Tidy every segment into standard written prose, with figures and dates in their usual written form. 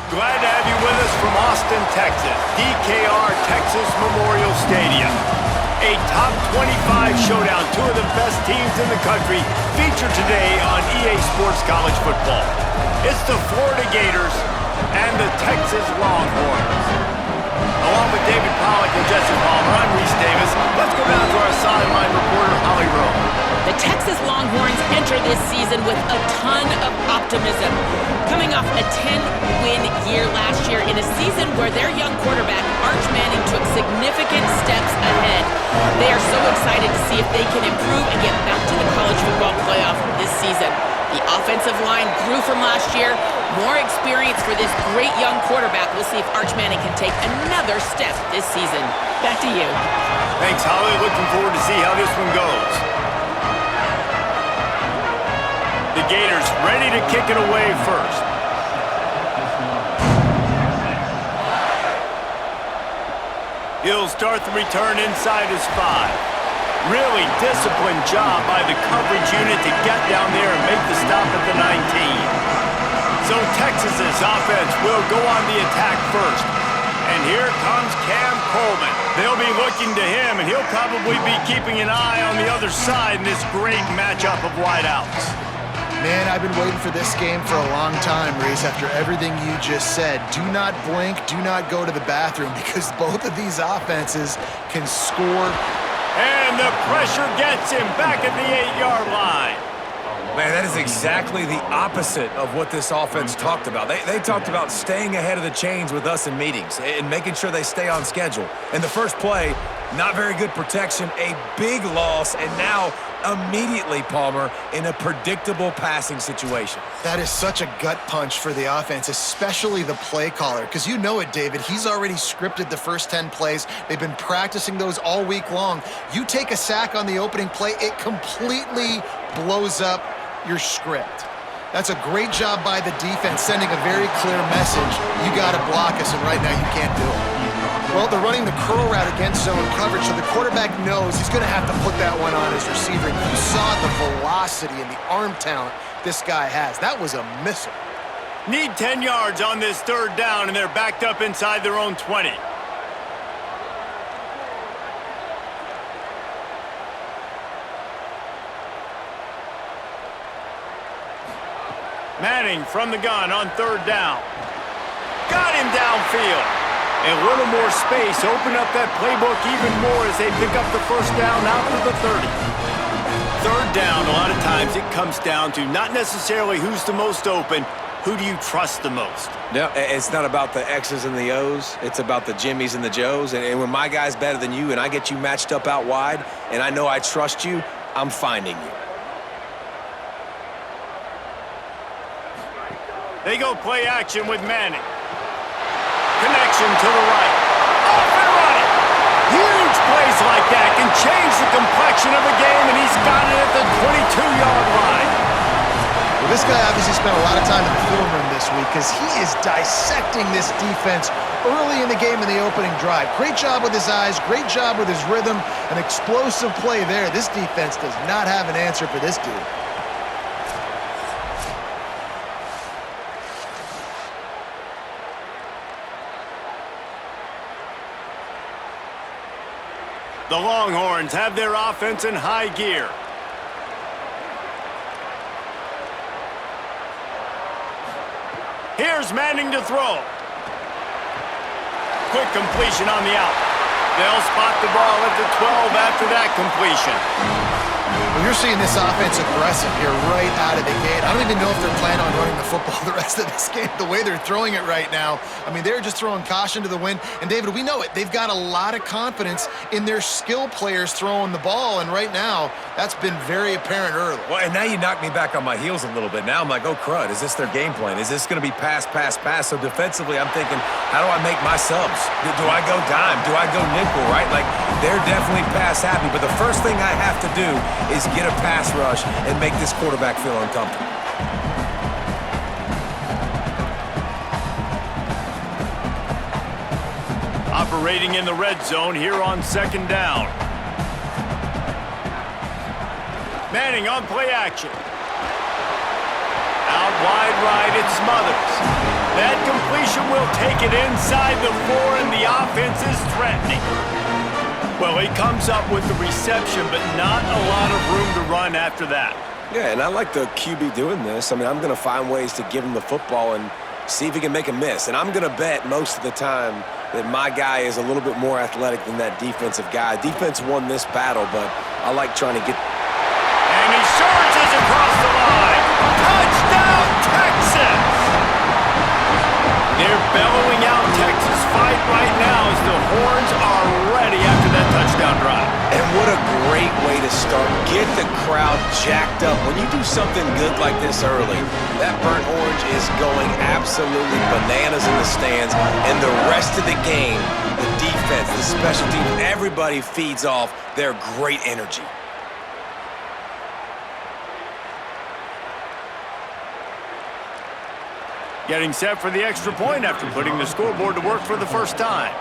Glad to have you with us from Austin, Texas, DKR Texas Memorial Stadium. A top 25 showdown, two of the best teams in the country, featured today on EA Sports College Football. It's the Florida Gators and the Texas Longhorns. Along with David Pollack and Jesse Palmer, I'm Reese Davis. Let's go down to our sideline reporter, Holly Rowe. The Texas Longhorns enter this season with a ton of optimism. Coming off a 10-win year last year in a season where their young quarterback, Arch Manning, took significant steps ahead. They are so excited to see if they can improve and get back to the college football playoff this season. The offensive line grew from last year. More experience for this great young quarterback. We'll see if Arch Manning can take another step this season. Back to you. Thanks, Holly. Looking forward to see how this one goes. The Gators ready to kick it away first. He'll start the return inside his 5. Really disciplined job by the coverage unit to get down there and make the stop at the 19. So Texas's offense will go on the attack first. And here comes Cam Coleman. They'll be looking to him, and he'll probably be keeping an eye on the other side in this great matchup of wideouts. Man, I've been waiting for this game for a long time, Reese, after everything you just said. Do not blink, do not go to the bathroom, because both of these offenses can score. And the pressure gets him back at the 8-yard line. Man, that is exactly the opposite of what this offense talked about. They talked about staying ahead of the chains with us in meetings and making sure they stay on schedule. In the first play, not very good protection, a big loss, and now immediately, Palmer, in a predictable passing situation. That is such a gut punch for the offense, especially the play caller, because you know it, David. He's already scripted the first 10 plays. They've been practicing those all week long. You take a sack on the opening play, it completely blows up your script. That's a great job by the defense, sending a very clear message. You got to block us, and right now you can't do it. Well, they're running the curl route against zone coverage, so the quarterback knows he's going to have to put that one on his receiver. You saw the velocity and the arm talent this guy has. That was a missile. Need 10 yards on this third down, and they're backed up inside their own 20. Manning from the gun on third down. Got him downfield. And a little more space, open up that playbook even more as they pick up the first down out to the 30. Third down, a lot of times it comes down to not necessarily who's the most open, who do you trust the most? No, it's not about the X's and the O's. It's about the Jimmies and the Joes. And when my guy's better than you and I get you matched up out wide and I know I trust you, I'm finding you. They go play action with Manning. Connection to the right. Off and running. Huge plays like that can change the complexion of a game, and he's got it at the 22-yard line. Well, this guy obviously spent a lot of time in the film room this week because he is dissecting this defense early in the game in the opening drive. Great job with his eyes, great job with his rhythm, an explosive play there. This defense does not have an answer for this dude. The Longhorns have their offense in high gear. Here's Manning to throw. Quick completion on the out. They'll spot the ball at the 12 after that completion. Well, you're seeing this offense aggressive here right out of the gate. I don't even know if they're planning on running the football the rest of this game, the way they're throwing it right now. I mean, they're just throwing caution to the wind. And, David, we know it. They've got a lot of confidence in their skill players throwing the ball, and right now, that's been very apparent early. Well, and now you knock me back on my heels a little bit. Now I'm like, oh, crud, is this their game plan? Is this going to be pass, pass, pass? So defensively, I'm thinking, how do I make my subs? Do I go dime? Do I go nickel, right? Like, they're definitely pass happy, but the first thing I have to do is get a pass rush and make this quarterback feel uncomfortable. Operating in the red zone here on second down. Manning on play action. Out wide right, it's Smothers. That completion will take it inside the 4, and the offense is threatening. Well, he comes up with the reception, but not a lot of room to run after that. Yeah, and I like the QB doing this. I mean, I'm going to find ways to give him the football and see if he can make a miss. And I'm going to bet most of the time that my guy is a little bit more athletic than that defensive guy. Defense won this battle, but I like trying to get... And he surges across the line. Touchdown, Texas! They're bellowing out Texas fight right now as the horns are ready after that touchdown drive. And what a great way to start. Get the crowd jacked up. When you do something good like this early, that burnt orange is going absolutely bananas in the stands. And the rest of the game, the defense, the special teams, everybody feeds off their great energy. Getting set for the extra point after putting the scoreboard to work for the first time.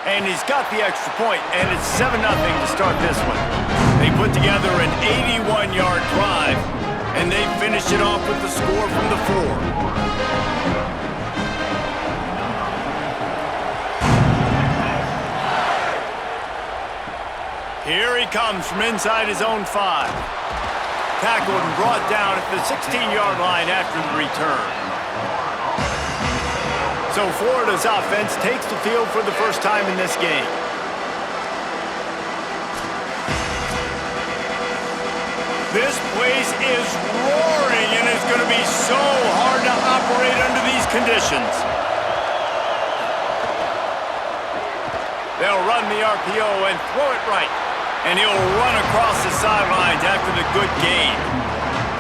And he's got the extra point, and it's 7-0 to start this one. They put together an 81-yard drive, and they finish it off with the score from the 4. Here he comes from inside his own 5. Tackled and brought down at the 16-yard line after the return. So Florida's offense takes the field for the first time in this game. This place is roaring, and it's going to be so hard to operate under these conditions. They'll run the RPO and throw it right. And he'll run across the sidelines after the good gain.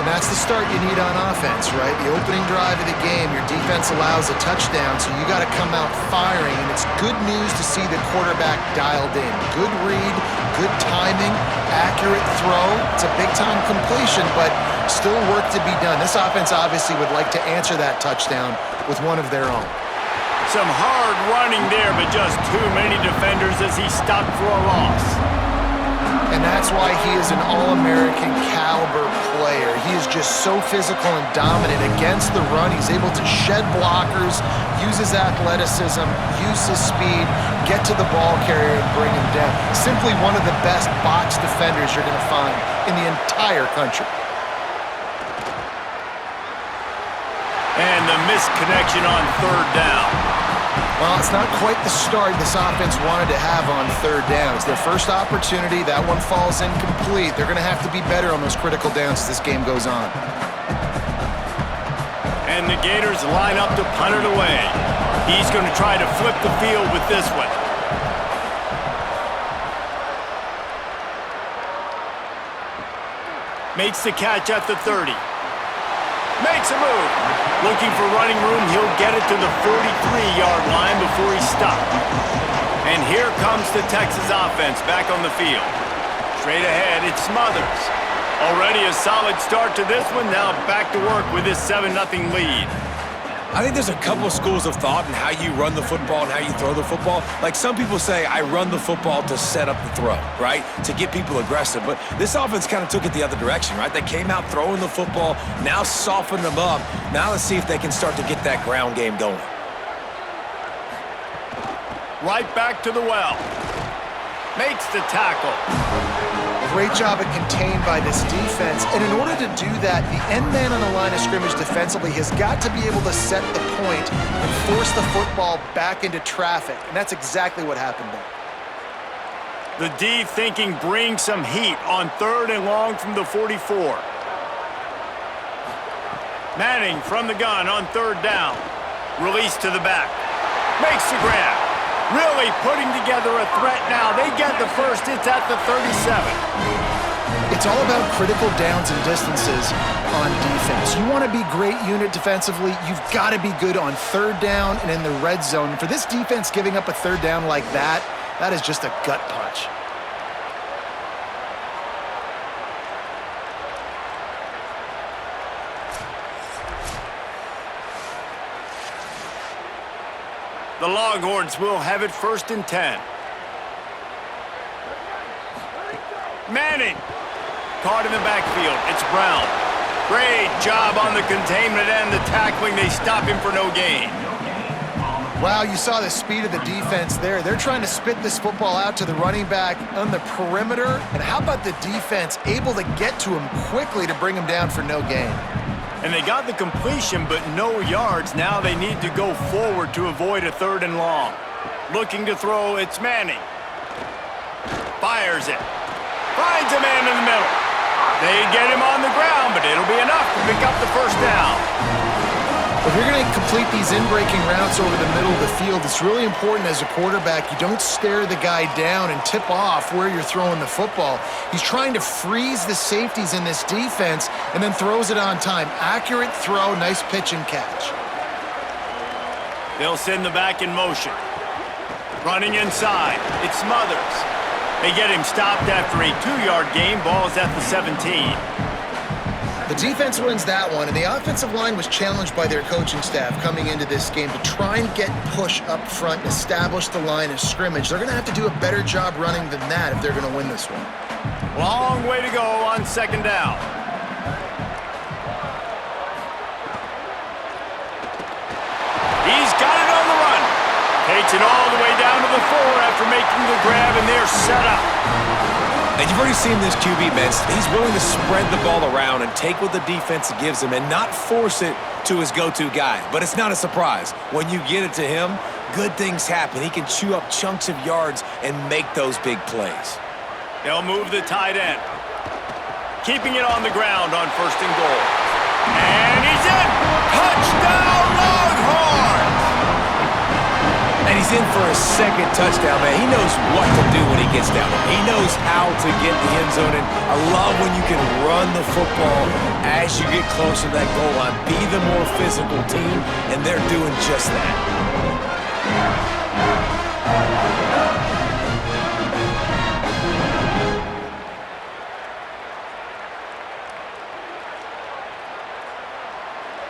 And that's the start you need on offense, right? The opening drive of the game, your defense allows a touchdown, so you got to come out firing. And it's good news to see the quarterback dialed in. Good read, good timing, accurate throw. It's a big-time completion, but still work to be done. This offense obviously would like to answer that touchdown with one of their own. Some hard running there, but just too many defenders as he stopped for a loss. And that's why he is an All-American caliber player. He is just so physical and dominant against the run. He's able to shed blockers, use his athleticism, use his speed, get to the ball carrier and bring him down. Simply one of the best box defenders you're going to find in the entire country. And the missed connection on 3rd down. Well, it's not quite the start this offense wanted to have on 3rd down. It's their first opportunity. That one falls incomplete. They're going to have to be better on those critical downs as this game goes on. And the Gators line up to punt it away. He's going to try to flip the field with this one. Makes the catch at the 30. Makes a move. Looking for running room, he'll get it to the 43-yard line before he stopped. And here comes the Texas offense back on the field. Straight ahead, it's Smothers. Already a solid start to this one, now back to work with this 7-0 lead. I think there's a couple of schools of thought in how you run the football and how you throw the football. Like some people say, I run the football to set up the throw, right? To get people aggressive. But this offense kind of took it the other direction, right? They came out throwing the football, now softened them up. Now let's see if they can start to get that ground game going. Right back to the well. Makes the tackle. Great job at contained by this defense. And in order to do that, the end man on the line of scrimmage defensively has got to be able to set the point and force the football back into traffic. And that's exactly what happened there. The D thinking bring some heat on 3rd and long from the 44. Manning from the gun on 3rd down. Release to the back. Makes the grab. Really putting together a threat now. They get the first. It's at the 37. It's all about critical downs and distances on defense. You want to be great unit defensively, you've got to be good on 3rd down and in the red zone. For this defense giving up a 3rd down like that, that is just a gut punch. The Longhorns will have it 1st and 10. Manning. Caught in the backfield. It's Brown. Great job on the containment and the tackling. They stop him for no gain. Wow, you saw the speed of the defense there. They're trying to spit this football out to the running back on the perimeter. And how about the defense able to get to him quickly to bring him down for no gain? And they got the completion, but no yards. Now they need to go forward to avoid a 3rd and long. Looking to throw, it's Manning. Fires it. Finds a man in the middle. They get him on the ground, but it'll be enough to pick up the 1st down. If you're going to complete these in-breaking routes over the middle of the field, it's really important as a quarterback you don't stare the guy down and tip off where you're throwing the football. He's trying to freeze the safeties in this defense and then throws it on time. Accurate throw, nice pitch and catch. They'll send the back in motion. Running inside, it's Smothers. They get him stopped after a 2-yard gain. Ball's at the 17. The defense wins that one, and the offensive line was challenged by their coaching staff coming into this game to try and get push up front and establish the line of scrimmage. They're going to have to do a better job running than that if they're going to win this one. Long way to go on 2nd down. He's got it on the run. Takes it all the way down to the 4 after making the grab, and they're set up. And you've already seen this QB, Vince. He's willing to spread the ball around and take what the defense gives him and not force it to his go-to guy. But it's not a surprise. When you get it to him, good things happen. He can chew up chunks of yards and make those big plays. They'll move the tight end. Keeping it on the ground on 1st and goal. And he's in! Touchdown, Longhorns! And he's in for a 2nd touchdown, man. He knows what to do when he gets down there. He knows how to get the end zone. And I love when you can run the football as you get closer to that goal line. Be the more physical team, and they're doing just that.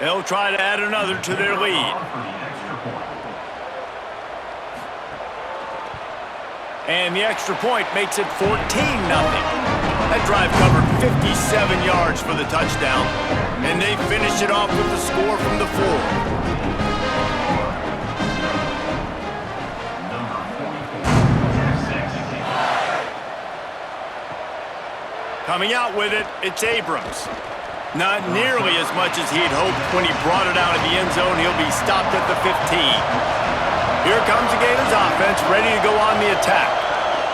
They'll try to add another to their lead. And the extra point makes it 14-0. That drive covered 57 yards for the touchdown. And they finish it off with the score from the 4. Coming out with it, it's Abrams. Not nearly as much as he'd hoped when he brought it out of the end zone. He'll be stopped at the 15. Here comes the Gators offense, ready to go on the attack.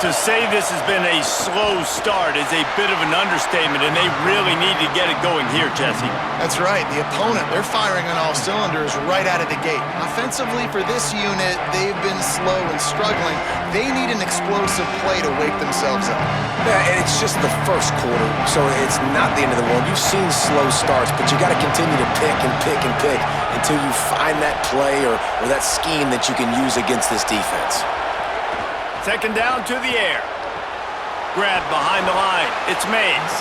To say this has been a slow start is a bit of an understatement, and they really need to get it going here, Jesse. That's right. The opponent, they're firing on all cylinders right out of the gate. Offensively for this unit, they've been slow and struggling. They need an explosive play to wake themselves up. Yeah, and it's just the 1st quarter, so it's not the end of the world. You've seen slow starts, but you got to continue to pick and pick and pick until you find that play or that scheme that you can use against this defense. 2nd down to the air. Grabbed behind the line. It's Mays.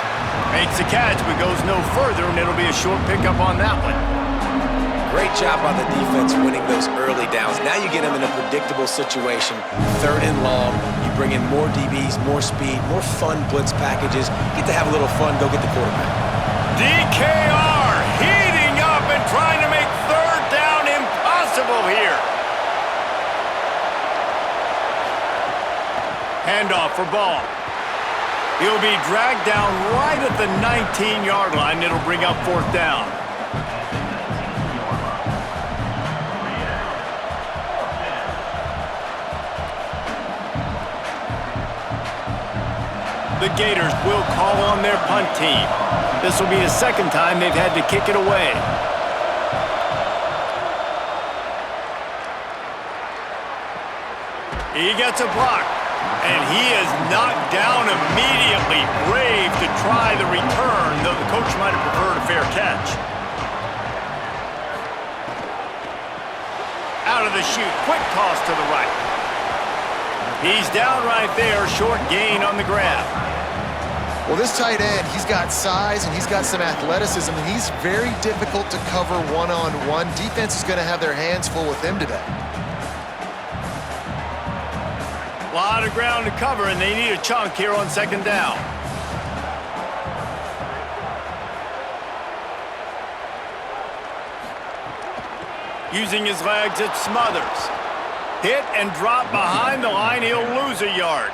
Makes the catch, but goes no further, and it'll be a short pickup on that one. Great job by the defense winning those early downs. Now you get them in a predictable situation. 3rd and long. You bring in more DBs, more speed, more fun blitz packages. Get to have a little fun. Go get the quarterback. DKR heating up and trying to make 3rd down impossible here. Handoff for Ball. He'll be dragged down right at the 19-yard line. It'll bring up 4th down. The Gators will call on their punt team. This will be the 2nd time they've had to kick it away. He gets a block. And he is knocked down immediately. Brave to try the return, though the coach might have preferred a fair catch. Out of the chute, quick toss to the right. He's down right there, short gain on the grab. Well, this tight end, he's got size and he's got some athleticism, and he's very difficult to cover one-on-one. Defense is going to have their hands full with him today. A lot of ground to cover, and they need a chunk here on 2nd down. Using his legs, it Smothers. Hit and drop behind the line. He'll lose a yard.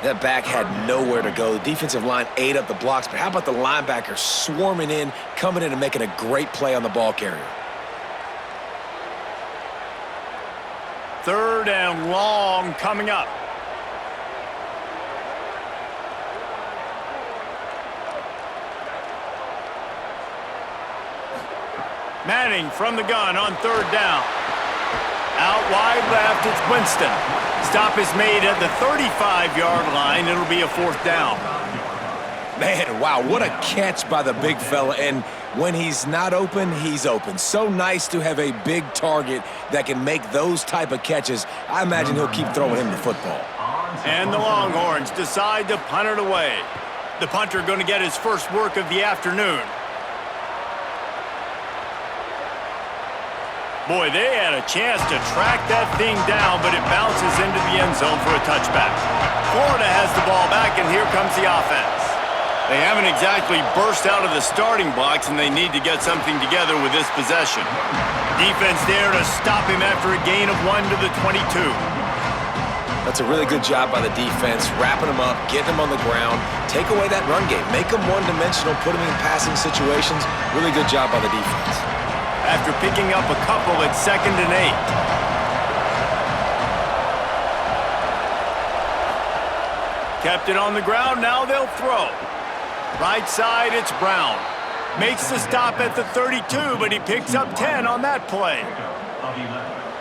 That back had nowhere to go. The defensive line ate up the blocks, but how about the linebacker swarming in, coming in and making a great play on the ball carrier? 3rd and long coming up. Manning from the gun on 3rd down. Out wide left, it's Winston. Stop is made at the 35-yard line. It'll be a 4th down. Man, wow, what a catch by the big fella. And when he's not open, he's open. So nice to have a big target that can make those type of catches. I imagine he'll keep throwing him the football. And the Longhorns decide to punt it away. The punter going to get his first work of the afternoon. Boy, they had a chance to track that thing down, but it bounces into the end zone for a touchback. Florida has the ball back, and here comes the offense. They haven't exactly burst out of the starting blocks, and they need to get something together with this possession. Defense there to stop him after a gain of 1 to the 22. That's a really good job by the defense, wrapping him up, getting him on the ground, take away that run game, make him one-dimensional, put him in passing situations. Really good job by the defense. After picking up a couple at 2nd and 8. Kept it on the ground, now they'll throw. Right side, it's Brown. Makes the stop at the 32, but he picks up 10 on that play.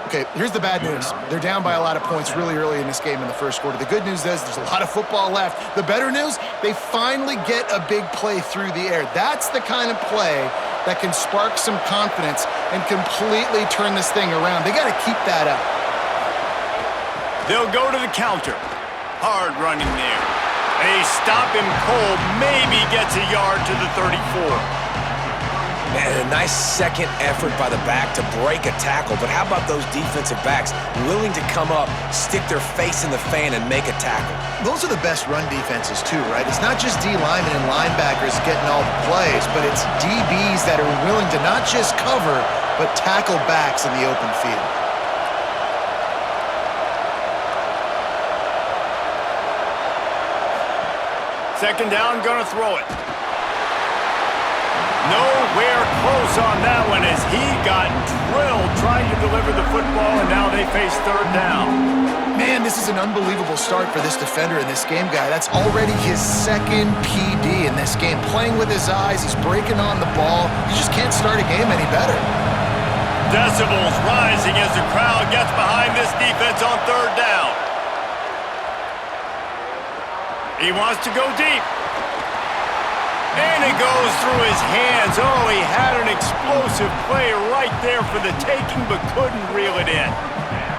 Okay, here's the bad news. They're down by a lot of points really early in this game in the first quarter. The good news is there's a lot of football left. The better news, they finally get a big play through the air. That's the kind of play that can spark some confidence and completely turn this thing around. They got to keep that up. They'll go to the counter. Hard running there. They stop him cold, maybe gets a yard to the 34. Man, a nice second effort by the back to break a tackle, but how about those defensive backs willing to come up, stick their face in the fan, and make a tackle? Those are the best run defenses too, right? It's not just D linemen and linebackers getting all the plays, but it's DBs that are willing to not just cover, but tackle backs in the open field. Second down, gonna throw it. Nowhere close on that one as he got drilled trying to deliver the football, and now they face 3rd down. Man, this is an unbelievable start for this defender in this game, guy. That's already his 2nd PD in this game. Playing with his eyes, he's breaking on the ball. You just can't start a game any better. Decibels rising as the crowd gets behind this defense on 3rd down. He wants to go deep. And it goes through his hands. Oh, he had an explosive play right there for the taking, but couldn't reel it in.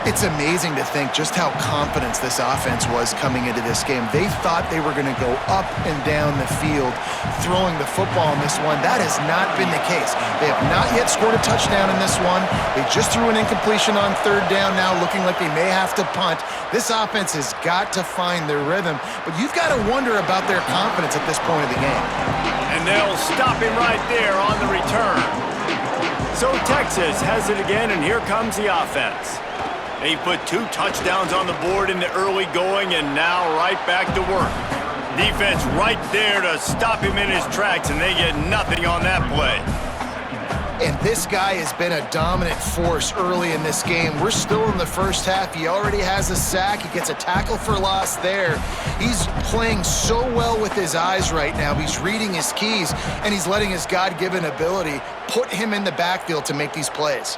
It's amazing to think just how confident this offense was coming into this game. They thought they were going to go up and down the field throwing the football in this one. That has not been the case. They have not yet scored a touchdown in this one. They just threw an incompletion on 3rd down now, looking like they may have to punt. This offense has got to find their rhythm, but you've got to wonder about their confidence at this point of the game. And they'll stop him right there on the return. So Texas has it again, and here comes the offense. They put 2 touchdowns on the board in the early going, and now right back to work. Defense right there to stop him in his tracks, and they get nothing on that play. And this guy has been a dominant force early in this game. We're still in the first half. He already has a sack. He gets a tackle for loss there. He's playing so well with his eyes right now. He's reading his keys, and he's letting his God-given ability put him in the backfield to make these plays.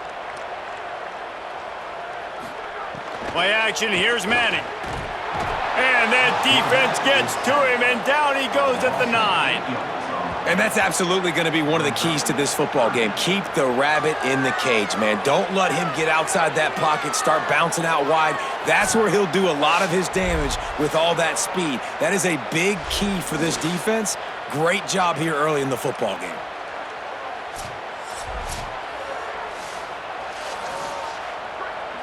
Play action, here's Manning. And that defense gets to him, and down he goes at the 9. And that's absolutely going to be one of the keys to this football game. Keep the rabbit in the cage, man. Don't let him get outside that pocket, start bouncing out wide. That's where he'll do a lot of his damage with all that speed. That is a big key for this defense. Great job here early in the football game.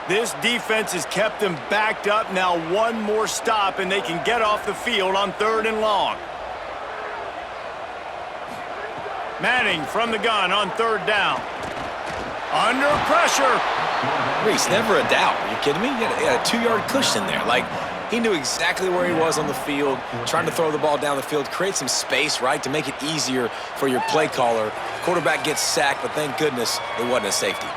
This defense has kept them backed up. Now one more stop, and they can get off the field on 3rd and long. Manning from the gun on 3rd down. Under pressure. Reese, never a doubt. Are you kidding me? He had a 2-yard cushion there. Like, he knew exactly where he was on the field, trying to throw the ball down the field, create some space, right, to make it easier for your play caller. Quarterback gets sacked, but thank goodness it wasn't a safety.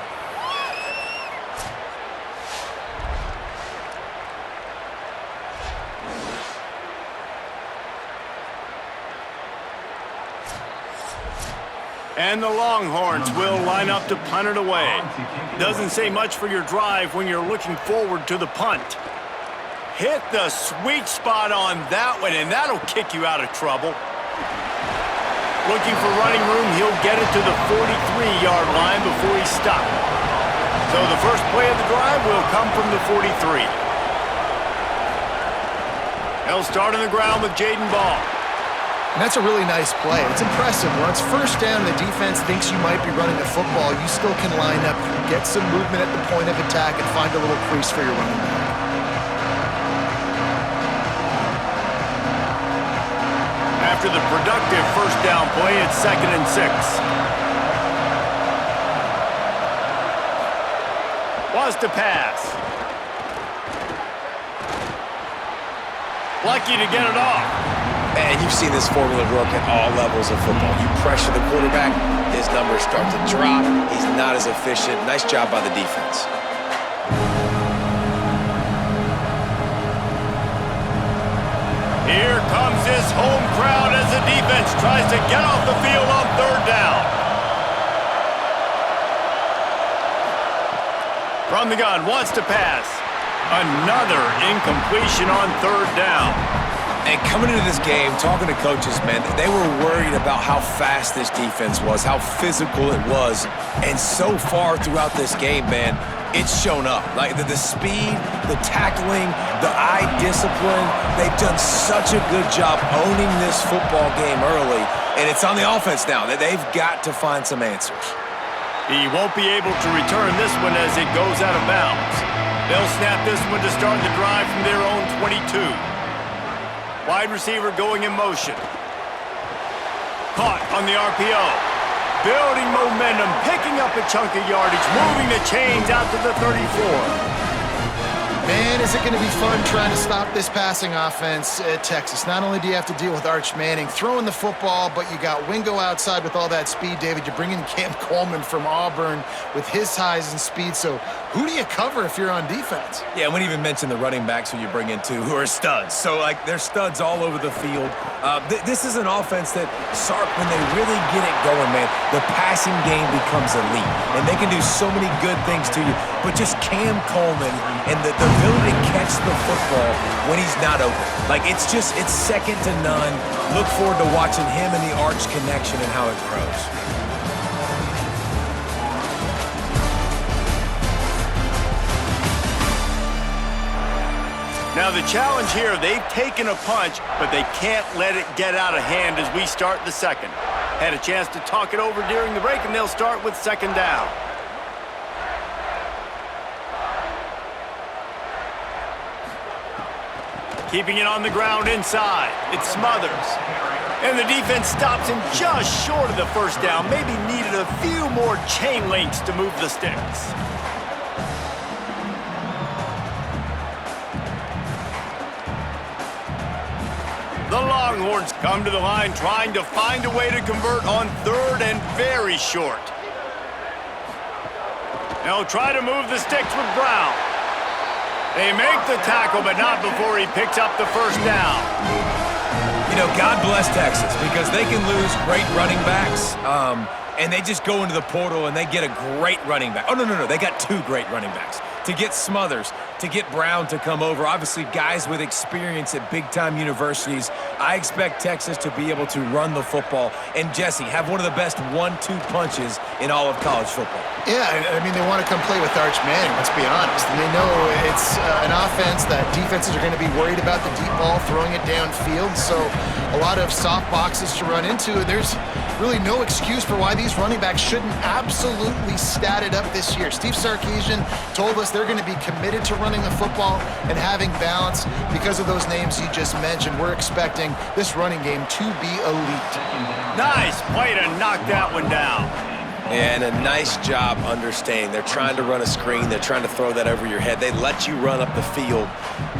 And the Longhorns will line up to punt it away. Doesn't say much for your drive when you're looking forward to the punt. Hit the sweet spot on that one, and that'll kick you out of trouble. Looking for running room, he'll get it to the 43-yard line before he's stopped. So the first play of the drive will come from the 43. He'll start on the ground with Jaden Ball. And that's a really nice play. It's impressive. Once first down, the defense thinks you might be running the football. You still can line up, get some movement at the point of attack, and find a little crease for your running back. After the productive first down play, it's 2nd and 6. Wants to pass. Lucky to get it off. And you've seen this formula work at all levels of football. You pressure the quarterback, his numbers start to drop. He's not as efficient. Nice job by the defense. Here comes his home crowd as the defense tries to get off the field on 3rd down. From the gun, wants to pass. Another incompletion on 3rd down. And coming into this game, talking to coaches, man, they were worried about how fast this defense was, how physical it was. And so far throughout this game, man, it's shown up. Like the speed, the tackling, the eye discipline, they've done such a good job owning this football game early. And it's on the offense now that they've got to find some answers. He won't be able to return this one as it goes out of bounds. They'll snap this one to start the drive from their own 22. Wide receiver going in motion. Caught on the RPO. Building momentum, picking up a chunk of yardage, moving the chains out to the 34. Man, is it going to be fun trying to stop this passing offense at Texas. Not only do you have to deal with Arch Manning throwing the football, but you got Wingo outside with all that speed, David. You bring in Cam Coleman from Auburn with his size and speed. So who do you cover if you're on defense? Yeah, we didn't even mention the running backs who you bring in, too, who are studs. So, like, they're studs all over the field. This is an offense that, Sark, when they really get it going, man, the passing game becomes elite. And they can do so many good things to you. But just Cam Coleman and the ability to catch the football when he's not open. Like, it's second to none. Look forward to watching him and the Arch connection and how it grows. Now the challenge here, they've taken a punch, but they can't let it get out of hand as we start the second. Had a chance to talk it over during the break, and they'll start with 2nd down. Keeping it on the ground inside. It's Smothers. And the defense stops him just short of the first down. Maybe needed a few more chain links to move the sticks. The Longhorns come to the line trying to find a way to convert on 3rd and very short. They'll try to move the sticks with Brown. They make the tackle, but not before he picks up the first down. You know, God bless Texas because they can lose great running backs, and they just go into the portal and they get a great running back. Oh, no. They got 2 great running backs. To get Smothers, to get Brown to come over, obviously guys with experience at big-time universities. I expect Texas to be able to run the football and, Jesse, have one of the best 1-2 punches in all of college football. Yeah, I mean, they want to come play with Arch Manning, let's be honest. And they know it's an offense that defenses are going to be worried about the deep ball, throwing it downfield. So a lot of soft boxes to run into. And there's really no excuse for why these running backs shouldn't absolutely stat it up this year. Steve Sarkisian told us they're going to be committed to running the football and having balance because of those names you just mentioned. We're expecting this running game to be elite. Nice play to knock that one down. And a nice job understanding. They're trying to run a screen. They're trying to throw that over your head. They let you run up the field.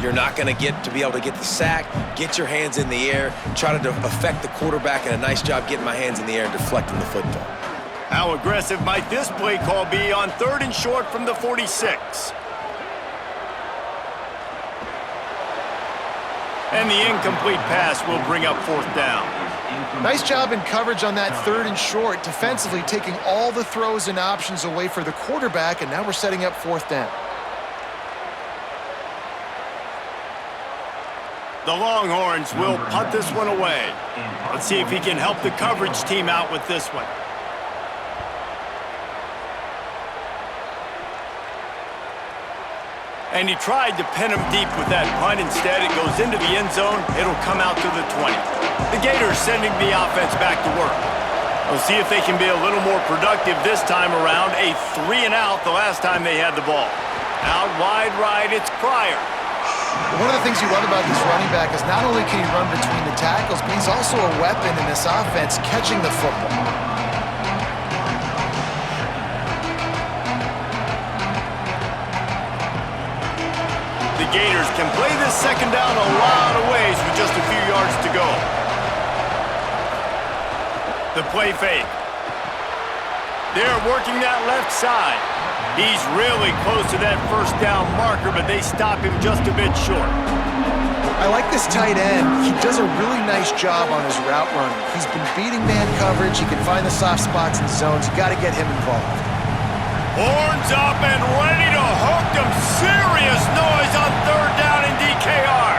You're not going to get to be able to get the sack, get your hands in the air, try to affect the quarterback, and a nice job getting my hands in the air and deflecting the football. How aggressive might this play call be on 3rd and short from the 46? And the incomplete pass will bring up 4th down. Nice job in coverage on that 3rd and short, defensively taking all the throws and options away for the quarterback, and now we're setting up 4th down. The Longhorns will punt this one away. Let's see if he can help the coverage team out with this one. And he tried to pin him deep with that punt. Instead, it goes into the end zone. It'll come out to the 20. The Gators sending the offense back to work. We'll see if they can be a little more productive this time around. A 3-and-out the last time they had the ball. Out wide right, it's Pryor. One of the things you love about this running back is not only can he run between the tackles, but he's also a weapon in this offense catching the football. The Gators can play this 2nd down a lot of ways with just a few yards to go. The play fake. They're working that left side. He's really close to that 1st down marker, but they stop him just a bit short. I like this tight end. He does a really nice job on his route running. He's been beating man coverage. He can find the soft spots and zones. You got to get him involved. Horns up and ready to hook them. Serious noise on 3rd down in DKR.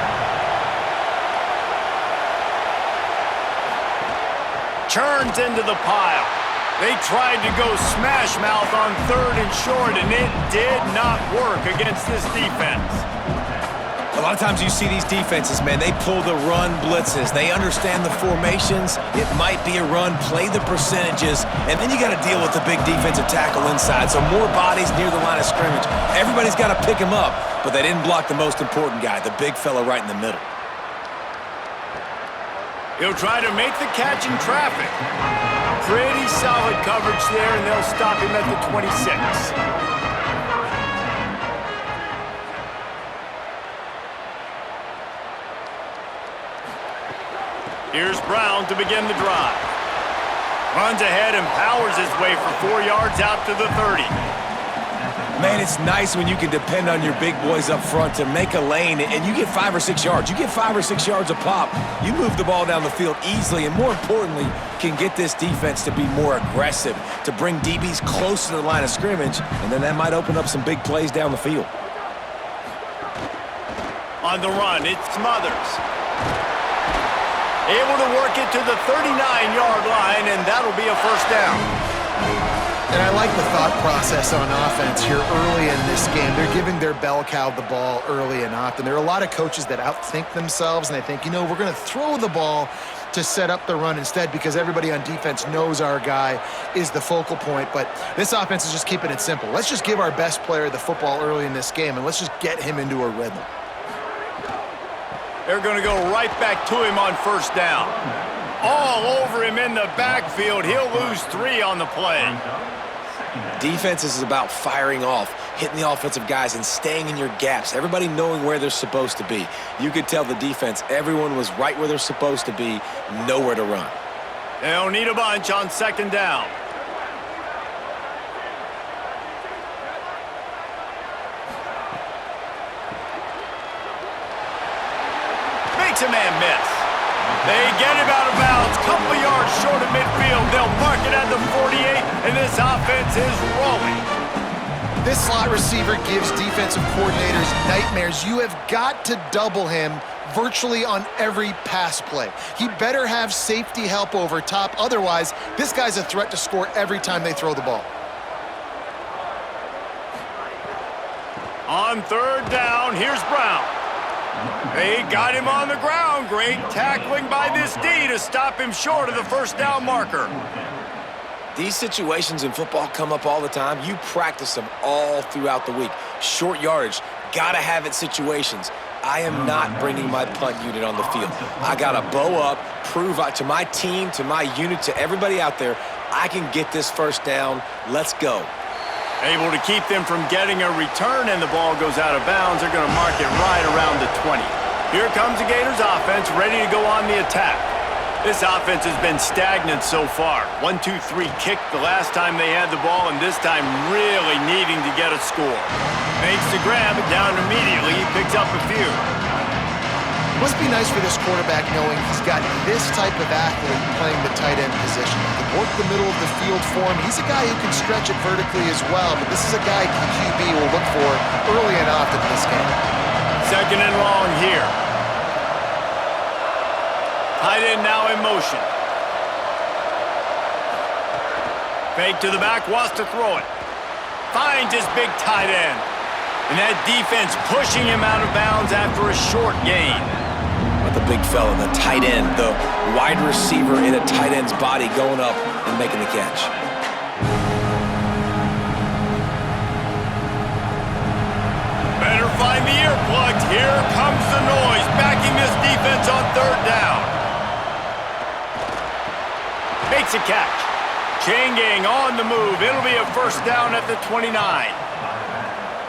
Churns into the pile. They tried to go smash mouth on 3rd and short, and it did not work against this defense. A lot of times you see these defenses, man, they pull the run blitzes. They understand the formations. It might be a run, play the percentages, and then you got to deal with the big defensive tackle inside. So more bodies near the line of scrimmage. Everybody's got to pick him up, but they didn't block the most important guy, the big fella right in the middle. He'll try to make the catch in traffic. Pretty solid coverage there, and they'll stop him at the 26. Here's Brown to begin the drive. Runs ahead and powers his way for 4 yards out to the 30. Man, it's nice when you can depend on your big boys up front to make a lane, and you get 5 or 6 yards. You get 5 or 6 yards a pop. You move the ball down the field easily, and more importantly, can get this defense to be more aggressive, to bring DBs close to the line of scrimmage, and then that might open up some big plays down the field. On the run, it's Smothers. Able to work it to the 39-yard line, and that'll be a 1st down. And I like the thought process on offense here early in this game. They're giving their bell cow the ball early and often. There are a lot of coaches that outthink themselves, and they think, you know, we're going to throw the ball to set up the run instead because everybody on defense knows our guy is the focal point. But this offense is just keeping it simple. Let's just give our best player the football early in this game, and let's just get him into a rhythm. They're going to go right back to him on 1st down. All over him in the backfield. He'll lose 3 on the play. Defense is about firing off, hitting the offensive guys, and staying in your gaps. Everybody knowing where they're supposed to be. You could tell the defense, everyone was right where they're supposed to be, nowhere to run. They'll need a bunch on 2nd down. Makes a man miss. They get him out of bounds, couple of yards short of midfield. They'll mark it at the 48, and this offense is rolling. This slot receiver gives defensive coordinators nightmares. You have got to double him virtually on every pass play. He better have safety help over top. Otherwise, this guy's a threat to score every time they throw the ball. On 3rd down, here's Brown. They got him on the ground. Great tackling by this D to stop him short of the 1st down marker. These situations in football come up all the time. You practice them all throughout the week. Short yardage, gotta have it situations. I am not bringing my punt unit on the field. I gotta bow up, prove to my team, to my unit, to everybody out there, I can get this first down. Let's go. Able to keep them from getting a return, and the ball goes out of bounds. They're going to mark it right around the 20. Here comes the Gators offense, ready to go on the attack. This offense has been stagnant so far. 1-2-3 kick the last time they had the ball, and this time really needing to get a score. Makes the grab, down immediately. He picks up a few. Must be nice for this quarterback knowing he's got this type of athlete playing the tight end position. He can work the middle of the field for him. He's a guy who can stretch it vertically as well, but this is a guy QB will look for early and often in this game. Second and long here. Tight end now in motion. Fake to the back, wants to throw it. Finds his big tight end. And that defense pushing him out of bounds after a short gain. But the big fella, the tight end, the wide receiver in a tight end's body going up and making the catch. Better find the earplugs. Here comes the noise, backing this defense on third down. Makes a catch. Chain gang on the move. It'll be a first down at the 29.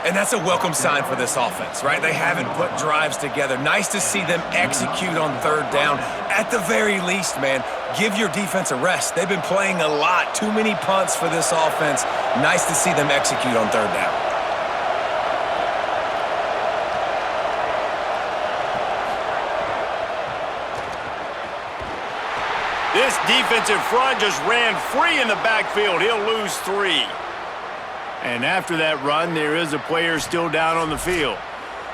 And that's a welcome sign for this offense, right? They haven't put drives together. Nice to see them execute on third down. At the very least, man, give your defense a rest. They've been playing a lot. Too many punts for this offense. Nice to see them execute on third down. This defensive front just ran free in the backfield. He'll lose 3. And after that run, there is a player still down on the field.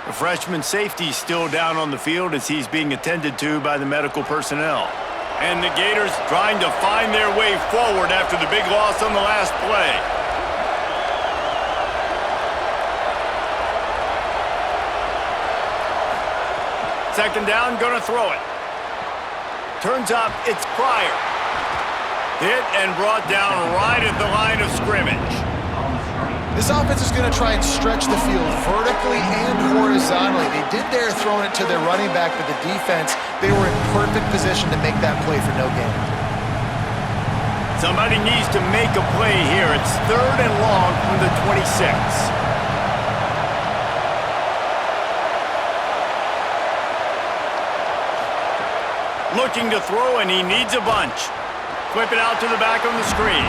The freshman safety still down on the field as he's being attended to by the medical personnel. And the Gators trying to find their way forward after the big loss on the last play. Second down, gonna throw it. Turns up, it's Pryor. Hit and brought down right at the line of scrimmage. This offense is going to try and stretch the field vertically and horizontally. They did there throwing it to their running back, but the defense, they were in perfect position to make that play for no gain. Somebody needs to make a play here. It's third and long from the 26. Looking to throw, and he needs a bunch. Flip it out to the back of the screen.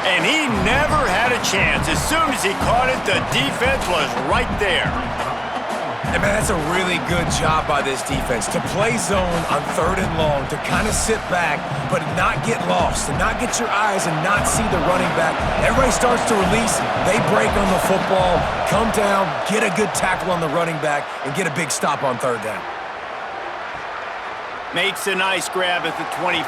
And he never had a chance. As soon as he caught it, the defense was right there. And man, that's a really good job by this defense to play zone on third and long, to kind of sit back, but not get lost, and not get your eyes and not see the running back. Everybody starts to release, they break on the football, come down, get a good tackle on the running back, and get a big stop on third down. Makes a nice grab at the 25.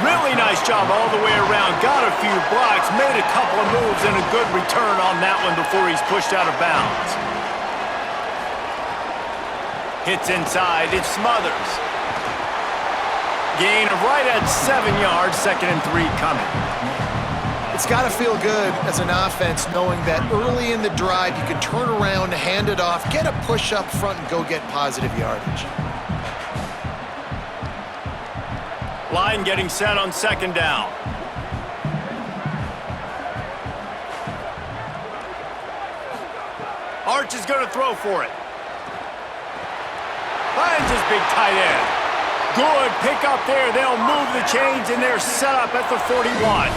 Really nice job all the way around. Got a few blocks, made a couple of moves, and a good return on that one before he's pushed out of bounds. Hits inside, it Smothers. Gain of right at 7 yards, 2nd and 3 coming. It's got to feel good as an offense knowing that early in the drive you can turn around, hand it off, get a push up front, and go get positive yardage. Line getting set on 2nd down. Arch is going to throw for it. Finds his big tight end. Good pick up there. They'll move the chains, and they're set up at the 41.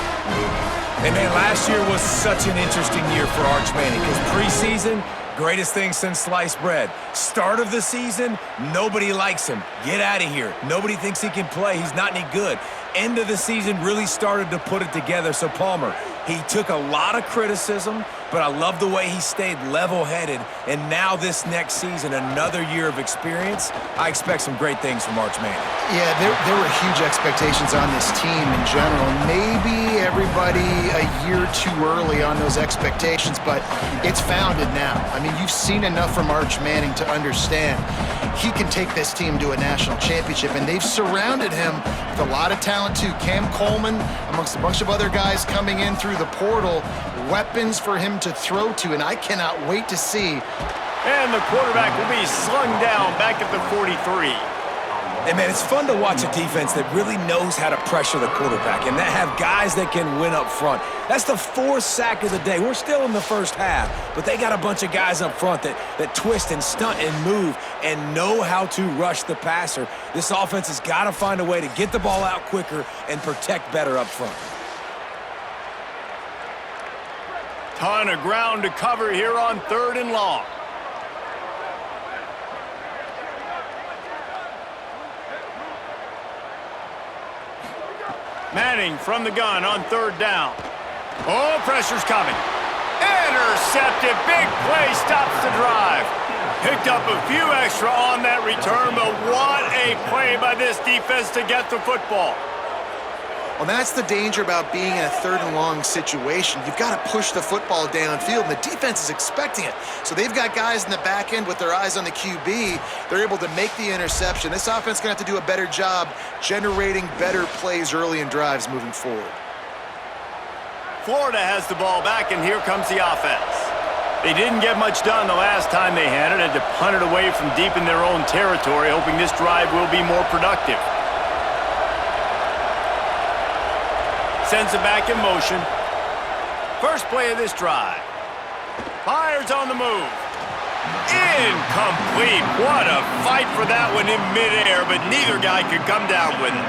And man, last year was such an interesting year for Arch Manning because preseason, greatest thing since sliced bread. Start of the season, nobody likes him. Get out of here. Nobody thinks he can play. He's not any good. End of the season really started to put it together. So Palmer, he took a lot of criticism, but I love the way he stayed level-headed. And now this next season, another year of experience, I expect some great things from Arch Manning. Yeah, there were huge expectations on this team in general. Maybe everybody a year too early on those expectations, but it's founded now. I mean, you've seen enough from Arch Manning to understand he can take this team to a national championship, and they've surrounded him with a lot of talent too. Cam Coleman, amongst a bunch of other guys coming in through the portal, weapons for him to throw to, and I cannot wait to see. And the quarterback will be slung down back at the 43. And, man, it's fun to watch a defense that really knows how to pressure the quarterback and that have guys that can win up front. That's the 4th sack of the day. We're still in the first half, but they got a bunch of guys up front that twist and stunt and move and know how to rush the passer. This offense has got to find a way to get the ball out quicker and protect better up front. Ton of ground to cover here on 3rd and long. Manning from the gun on 3rd down. Oh, pressure's coming. Intercepted. Big play stops the drive. Picked up a few extra on that return, but what a play by this defense to get the football. Well, that's the danger about being in a 3rd and long situation. You've got to push the football downfield, and the defense is expecting it. So they've got guys in the back end with their eyes on the QB. They're able to make the interception. This offense is going to have to do a better job generating better plays early in drives moving forward. Florida has the ball back, and here comes the offense. They didn't get much done the last time they had it, had to punt it away from deep in their own territory, hoping this drive will be more productive. Sends it back in motion. First play of this drive. Fires on the move. Incomplete. What a fight for that one in midair, but neither guy could come down with it.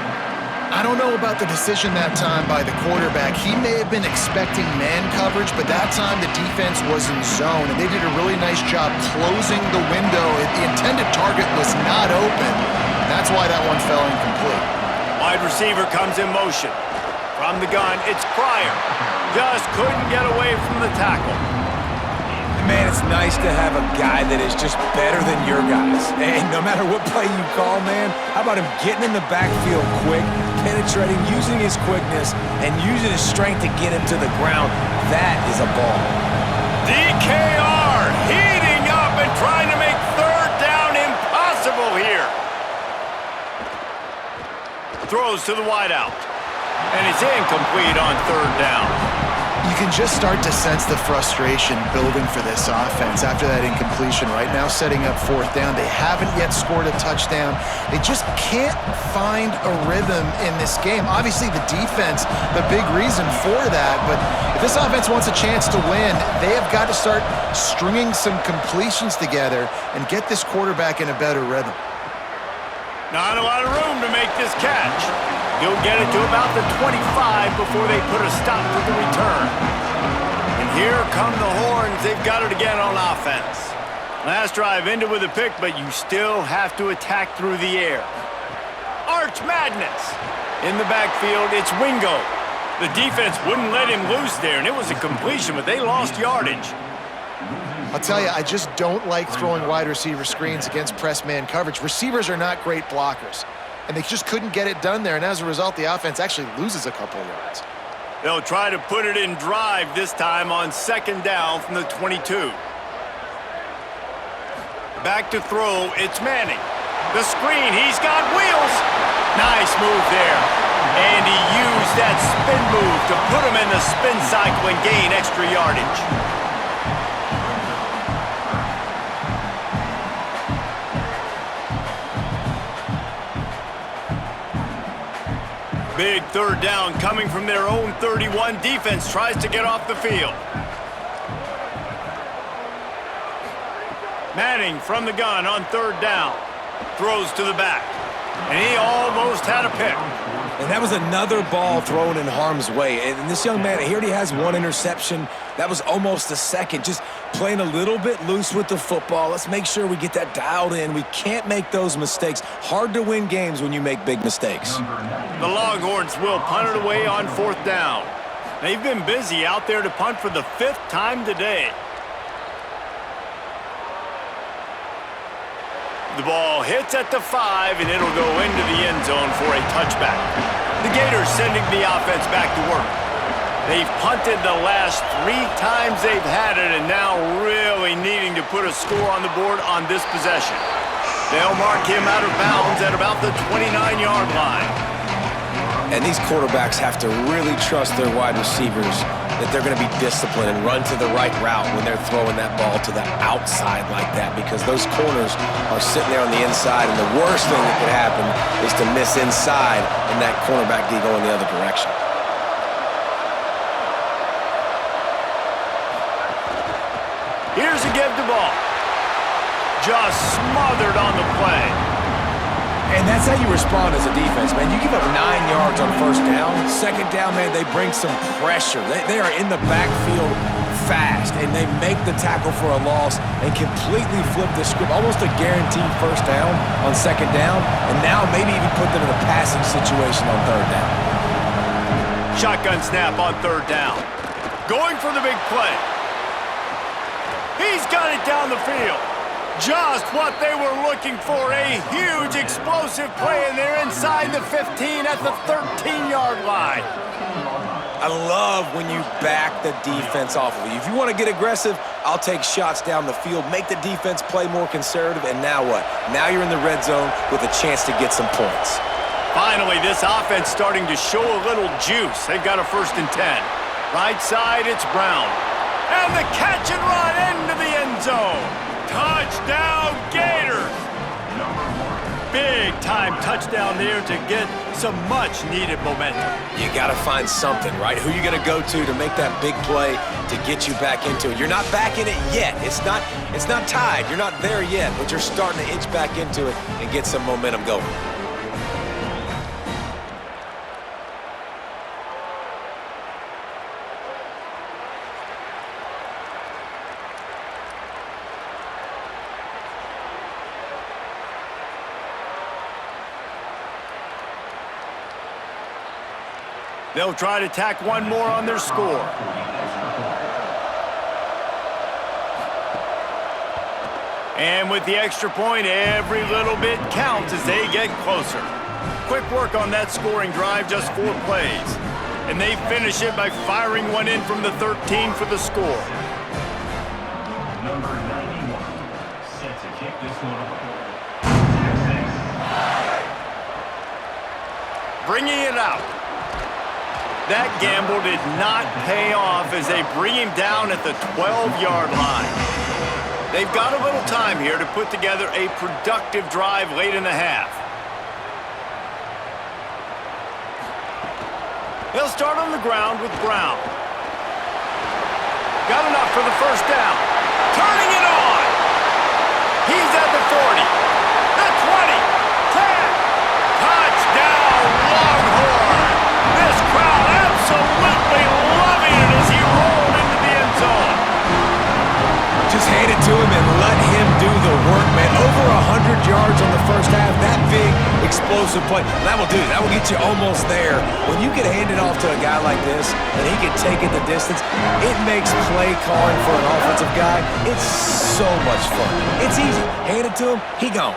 I don't know about the decision that time by the quarterback. He may have been expecting man coverage, but that time the defense was in zone, and they did a really nice job closing the window. The intended target was not open. That's why that one fell incomplete. Wide receiver comes in motion. From the gun, it's Pryor. Just couldn't get away from the tackle. Man, it's nice to have a guy that is just better than your guys. And no matter what play you call, man, how about him getting in the backfield quick, penetrating, using his quickness, and using his strength to get him to the ground? That is a ball. DKR heating up and trying to make 3rd down impossible here. Throws to the wideout. And it's incomplete on 3rd down. You can just start to sense the frustration building for this offense after that incompletion. Right now, setting up 4th down. They haven't yet scored a touchdown. They just can't find a rhythm in this game. Obviously, the defense, the big reason for that. But if this offense wants a chance to win, they have got to start stringing some completions together and get this quarterback in a better rhythm. Not a lot of room to make this catch. He'll get it to about the 25 before they put a stop to the return. And here come the horns. They've got it again on offense. Last drive ended with a pick, but you still have to attack through the air. Arch Madness. In the backfield, it's Wingo. The defense wouldn't let him loose there, and it was a completion, but they lost yardage. I'll tell you, I just don't like throwing wide receiver screens against press man coverage. Receivers are not great blockers, and they just couldn't get it done there, and as a result, the offense actually loses a couple of yards. They'll try to put it in drive this time on 2nd down from the 22. Back to throw, it's Manning. The screen, he's got wheels. Nice move there. And he used that spin move to put him in the spin cycle and gain extra yardage. Big 3rd down coming from their own 31. Defense tries to get off the field. Manning from the gun on 3rd down. Throws to the back. And he almost had a pick. And that was another ball thrown in harm's way. And this young man, he already has 1 interception. That was almost a second. Just playing a little bit loose with the football. Let's make sure we get that dialed in. We can't make those mistakes. Hard to win games when you make big mistakes. The Longhorns will punt it away on 4th down. They've been busy out there to punt for the 5th time today. The ball hits at the 5, and it'll go into the end zone for a touchback. The Gators sending the offense back to work. They've punted the last 3 times they've had it, and now really needing to put a score on the board on this possession. They'll mark him out of bounds at about the 29-yard line. And these quarterbacks have to really trust their wide receivers that they're going to be disciplined and run to the right route when they're throwing that ball to the outside like that, because those corners are sitting there on the inside, and the worst thing that could happen is to miss inside and that cornerback D going the other direction. Here's a give the ball. Just smothered on the play. And that's how you respond as a defense, man. You give up 9 yards on first down. Second down, man, they bring some pressure. They are in the backfield fast, and they make the tackle for a loss and completely flip the script. Almost a guaranteed first down on second down, and now maybe even put them in a passing situation on third down. Shotgun snap on third down. Going for the big play. He's got it down the field. Just what they were looking for, a huge explosive play, and they're inside the 15 at the 13-yard line. I love when you back the defense off of you. If you want to get aggressive, I'll take shots down the field, make the defense play more conservative, and now what? Now you're in the red zone with a chance to get some points. Finally, this offense starting to show a little juice. They've got a 1st and 10. Right side, it's Brown. And the catch and run into the end zone. Touchdown, Gators! Big-time touchdown there to get some much-needed momentum. You got to find something, right? Who you going to go to make that big play to get you back into it? You're not back in it yet. It's not tied. You're not there yet, but you're starting to inch back into it and get some momentum going. They'll try to tack one more on their score. And with the extra point, every little bit counts as they get closer. Quick work on that scoring drive, just 4 plays. And they finish it by firing one in from the 13 for the score. Number 91, set to kick this one off. Bringing it out. That gamble did not pay off as they bring him down at the 12-yard line. They've got a little time here to put together a productive drive late in the half. They'll start on the ground with Brown. Got enough for the 1st down. Turning it on. He's at the 40, the 20, 10. Touchdown, Longhorn. This crowd absolutely loving it as he rolled into the end zone. Just hand it to him and let him do the work, man. Over 100 yards on the first half. That big, explosive play. That will do it. That will get you almost there. When you get handed off to a guy like this and he can take it the distance, it makes play calling for an offensive guy, it's so much fun. It's easy. Hand it to him, he gone.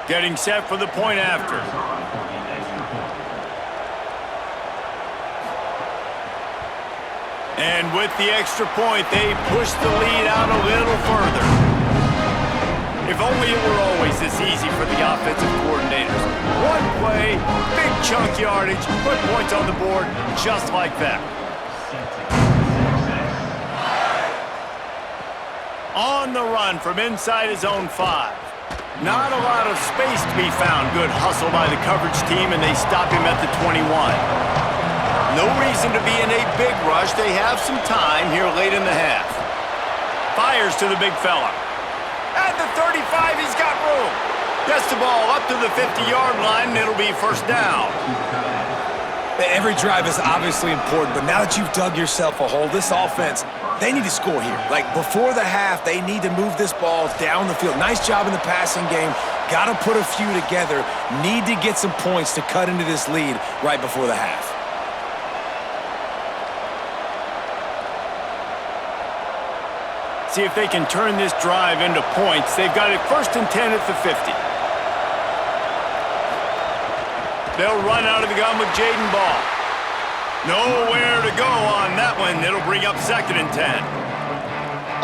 Getting set for the point after. And with the extra point, they push the lead out a little further. If only it were always this easy for the offensive coordinators. One play, big chunk yardage, put points on the board just like that. On the run from inside his own 5. Not a lot of space to be found. Good hustle by the coverage team, and they stop him at the 21. No reason to be in a big rush. They have some time here late in the half. Fires to the big fella. At the 35, he's got room. Gets the ball up to the 50-yard line, and it'll be 1st down. Every drive is obviously important, but now that you've dug yourself a hole, this offense, they need to score here. Like, before the half, they need to move this ball down the field. Nice job in the passing game. Got to put a few together. Need to get some points to cut into this lead right before the half. See if they can turn this drive into points. They've got it 1st and 10 at the 50. They'll run out of the gun with Jaden Ball. Nowhere to go on that one. It'll bring up 2nd and 10.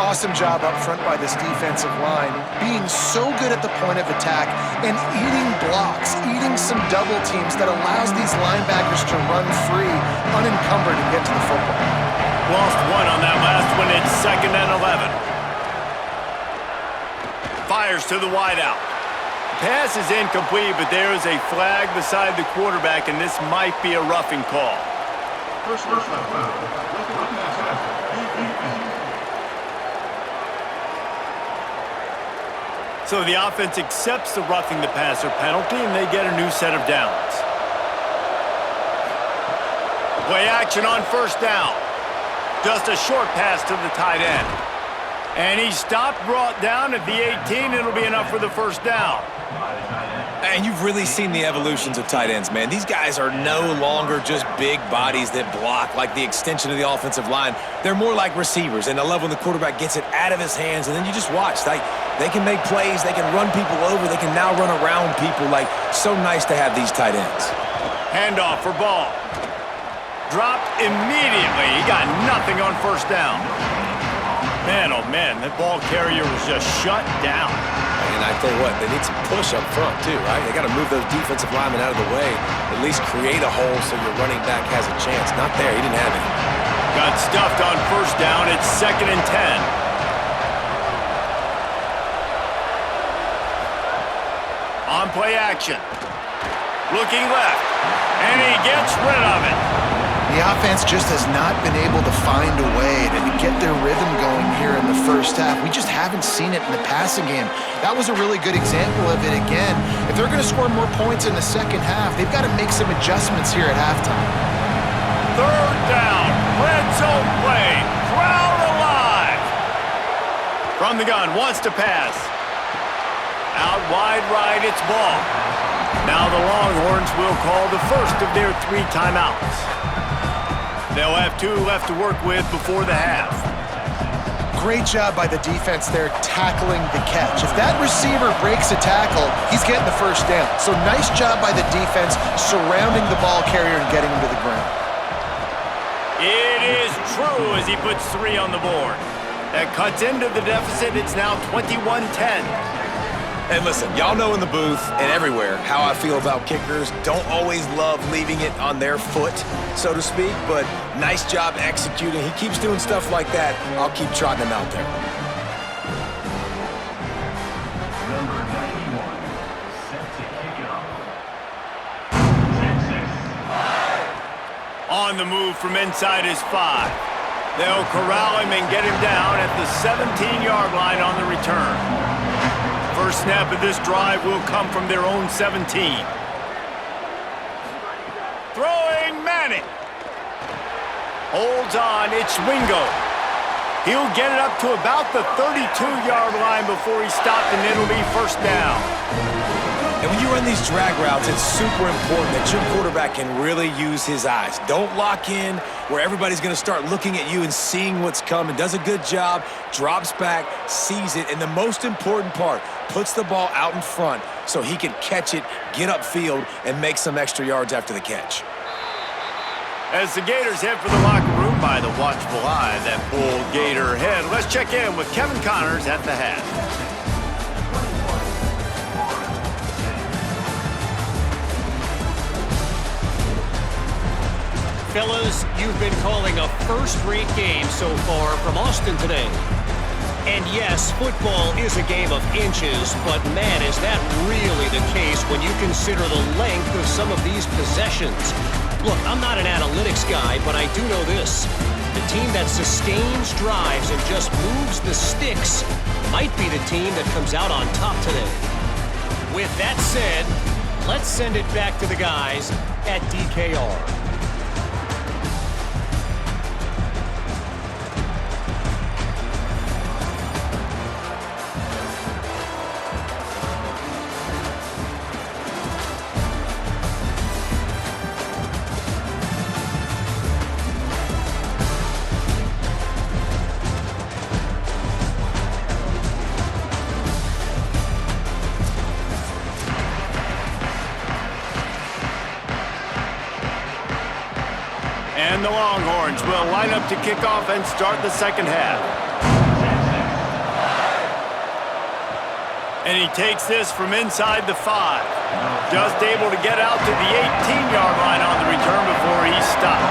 Awesome job up front by this defensive line, being so good at the point of attack and eating blocks, eating some double teams that allows these linebackers to run free, unencumbered, and get to the football. Lost one on that last one. It's 2nd and 11. Fires to the wideout. Pass is incomplete, but there is a flag beside the quarterback, and this might be a roughing call. First foul. So the offense accepts the roughing the passer penalty, and they get a new set of downs. Play action on 1st down. Just a short pass to the tight end. And he stopped, brought down at the 18. It'll be enough for the 1st down. And you've really seen the evolutions of tight ends, man. These guys are no longer just big bodies that block like the extension of the offensive line. They're more like receivers, and I love when the quarterback gets it out of his hands, and then you just watch. They can make plays, they can run people over, they can now run around people. Like, so nice to have these tight ends. Handoff for Ball. Dropped immediately. He got nothing on 1st down. Man, oh man, that ball carrier was just shut down. And I tell you what, they need some push up front too, right? They got to move those defensive linemen out of the way, at least create a hole so your running back has a chance. Not there, he didn't have it. Got stuffed on 1st down. It's 2nd and 10. On play action. Looking left. And he gets rid of it. The offense just has not been able to find a way to get their rhythm going here in the 1st half. We just haven't seen it in the passing game. That was a really good example of it again. If they're going to score more points in the 2nd half, they've got to make some adjustments here at halftime. 3rd down. Red zone play. Crowd alive. From the gun, wants to pass. Out wide right, it's Ball. Now the Longhorns will call the first of their 3 timeouts. They'll have 2 left to work with before the half. Great job by the defense there tackling the catch. If that receiver breaks a tackle, he's getting the 1st down. So nice job by the defense surrounding the ball carrier and getting him to the ground. It is true as he puts 3 on the board. That cuts into the deficit. It's now 21-10. And listen, y'all know in the booth and everywhere how I feel about kickers. Don't always love leaving it on their foot, so to speak, but nice job executing. He keeps doing stuff like that. I'll keep trotting him out there. Number 91, set to kick it off. On the move from inside his 5. They'll corral him and get him down at the 17-yard line on the return. First snap of this drive will come from their own 17. Throwing Manning. Holds on, it's Wingo. He'll get it up to about the 32-yard line before he stopped, and it'll be 1st down. And when you run these drag routes, it's super important that your quarterback can really use his eyes. Don't lock in where everybody's going to start looking at you and seeing what's coming. Does a good job, drops back, sees it, and the most important part, puts the ball out in front so he can catch it, get upfield, and make some extra yards after the catch. As the Gators head for the locker room by the watchful eye, that bull Gator head, let's check in with Kevin Connors at the half. Fellas, you've been calling a first-rate game so far from Austin today. And yes, football is a game of inches, but man, is that really the case when you consider the length of some of these possessions. Look, I'm not an analytics guy, but I do know this. The team that sustains drives and just moves the sticks might be the team that comes out on top today. With that said, let's send it back to the guys at DKR. And the Longhorns will line up to kick off and start the second half. And he takes this from inside the 5. Just able to get out to the 18-yard line on the return before he's stopped.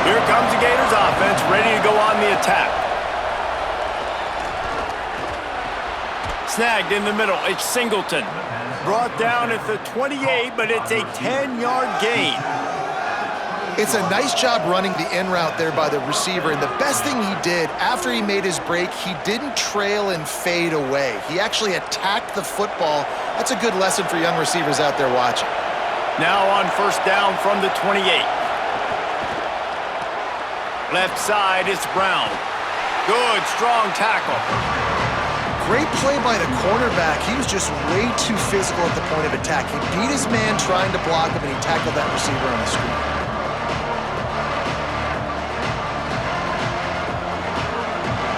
Here comes the Gators offense, ready to go on the attack. Snagged in the middle, it's Singleton. Brought down at the 28, but it's a 10-yard gain. It's a nice job running the in route there by the receiver, and the best thing he did after he made his break, he didn't trail and fade away. He actually attacked the football. That's a good lesson for young receivers out there watching. Now on first down from the 28. Left side, it's Brown. Good, strong tackle. Great play by the cornerback. He was just way too physical at the point of attack. He beat his man trying to block him, and he tackled that receiver on the screen.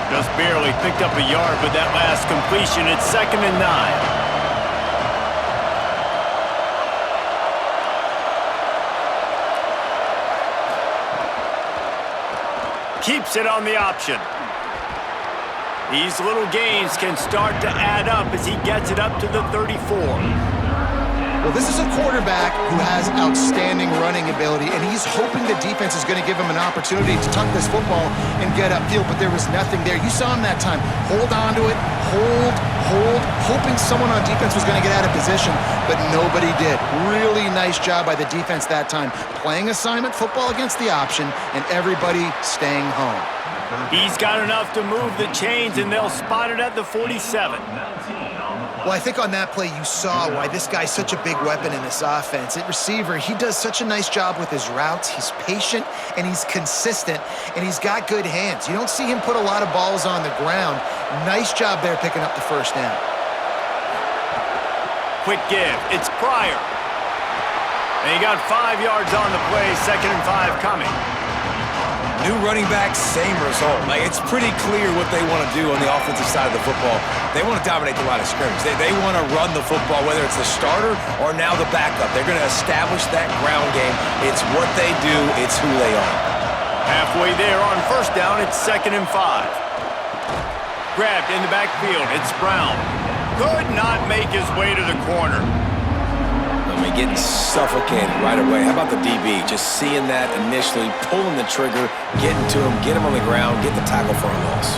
Just barely picked up a yard with that last completion. It's 2nd and 9. Keeps it on the option. These little gains can start to add up as he gets it up to the 34. Well, this is a quarterback who has outstanding running ability, and he's hoping the defense is going to give him an opportunity to tuck this football and get upfield, but there was nothing there. You saw him that time. Hold on to it, hold, hoping someone on defense was going to get out of position, but nobody did. Really nice job by the defense that time, playing assignment football against the option, and everybody staying home. He's got enough to move the chains, and they'll spot it at the 47. Well, I think on that play you saw why this guy's such a big weapon in this offense. At receiver, he does such a nice job with his routes. He's patient, and he's consistent, and he's got good hands. You don't see him put a lot of balls on the ground. Nice job there picking up the first down. Quick give. It's Pryor. And he got 5 yards on the play, 2nd and 5 coming. New running back, same result. Like, it's pretty clear what they want to do on the offensive side of the football. They want to dominate the line of scrimmage. They want to run the football, whether it's the starter or now the backup. They're going to establish that ground game. It's what they do. It's who they are. Halfway there on first down, it's 2nd and 5. Grabbed in the backfield, it's Brown. Could not make his way to the corner. I mean, getting suffocated right away. How about the DB? Just seeing that initially, pulling the trigger, getting to him, get him on the ground, get the tackle for a loss.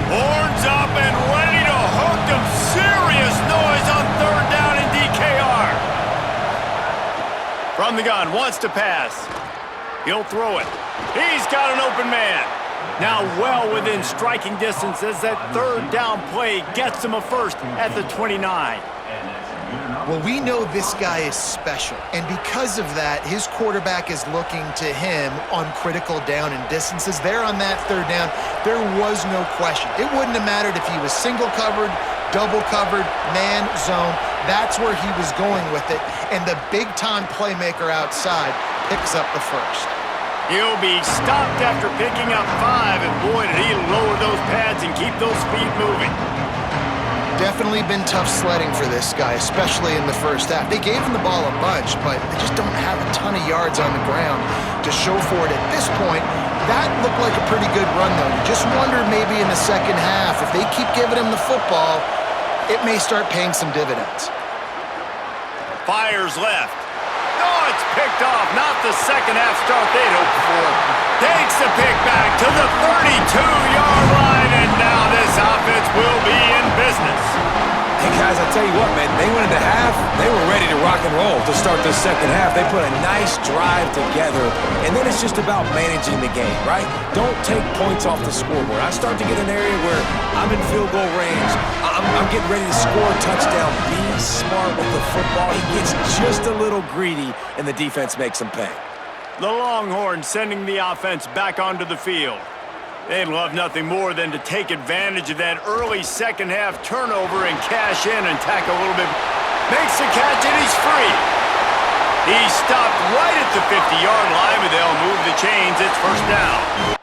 Horns up and ready to hook them. Serious noise on 3rd down in DKR. From the gun, wants to pass. He'll throw it. He's got an open man. Now well within striking distance as that 3rd down play gets him a first at the 29. Well, we know this guy is special, and because of that, his quarterback is looking to him on critical down and distances. There on that 3rd down, there was no question. It wouldn't have mattered if he was single covered, double covered, man, zone. That's where he was going with it, and the big-time playmaker outside picks up the first. He'll be stopped after picking up 5, and boy, did he lower those pads and keep those feet moving. Definitely been tough sledding for this guy, especially in the first half. They gave him the ball a bunch, but they just don't have a ton of yards on the ground to show for it at this point. That looked like a pretty good run, though. You just wonder maybe in the second half, if they keep giving him the football, it may start paying some dividends. Fires left. Oh, it's picked off. Not the second half start they'd hoped for. Takes the pick back to the 32-yard line, and now this offense will be in business. Hey, guys, I tell you what, man, they went into half, they were ready to rock and roll to start the second half. They put a nice drive together, and then it's just about managing the game, right? Don't take points off the scoreboard. I start to get an area where I'm in field goal range. I'm getting ready to score a touchdown. Be smart with the football. He gets just a little greedy, and the defense makes him pay. The Longhorns sending the offense back onto the field. They'd love nothing more than to take advantage of that early second half turnover and cash in and tack a little bit. Makes the catch and he's free. He's stopped right at the 50-yard line, but they'll move the chains. It's first down.